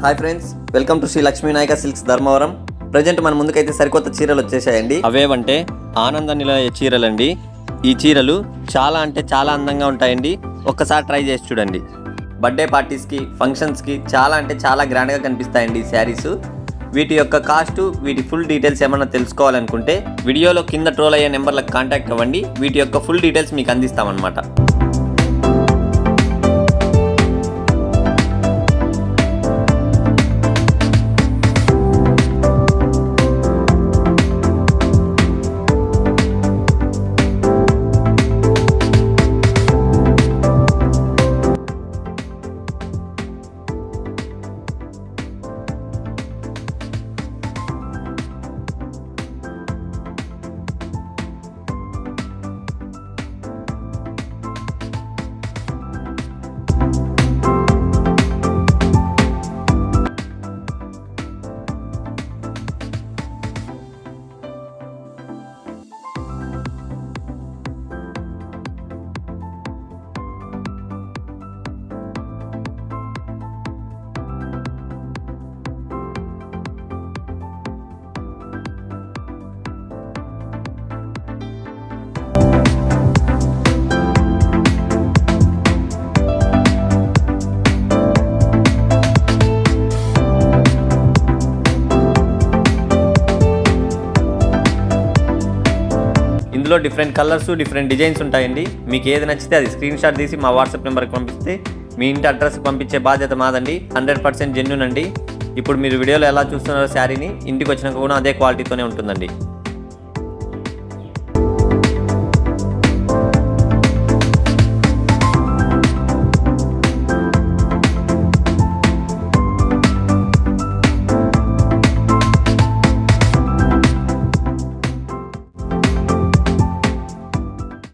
Hi friends, welcome to Sri Lakshmi Nayaka silks Dharmavaram. Present మన ముందుకైతే సరికొత్త చీరలు వచ్చేసాయండి. అవేవంటే ఆనంద నిలయ చీరలండి. ఈ చీరలు చాలా అంటే చాలా అందంగా ఉంటాయండి. ఒక్కసారి ట్రై చేసి చూడండి. బర్త్డే పార్టీస్కి, ఫంక్షన్స్కి చాలా అంటే చాలా గ్రాండ్గా కనిపిస్తాయండి ఈ శారీస్. వీటి యొక్క కాస్ట్, వీటి ఫుల్ డీటెయిల్స్ ఏమన్నా తెలుసుకోవాలనుకుంటే వీడియోలో కింద ట్రోల్ అయ్యే నెంబర్లకు కాంటాక్ట్ అవ్వండి. వీటి యొక్క ఫుల్ డీటెయిల్స్ మీకు అందిస్తామన్నమాట. ఇందులో డిఫరెంట్ కలర్స్, డిఫరెంట్ డిజైన్స్ ఉంటాయండి. మీకు ఏది నచ్చితే అది స్క్రీన్ షాట్ తీసి మా వాట్సాప్ నెంబర్కి పంపిస్తే మీ ఇంటి అడ్రస్కి పంపించే బాధ్యత మాదండి. 100% జెన్యూన్ అండి. ఇప్పుడు మీరు వీడియోలో ఎలా చూస్తున్నారో శారీని ఇంటికి వచ్చినాక కూడా అదే క్వాలిటీతోనే ఉంటుందండి.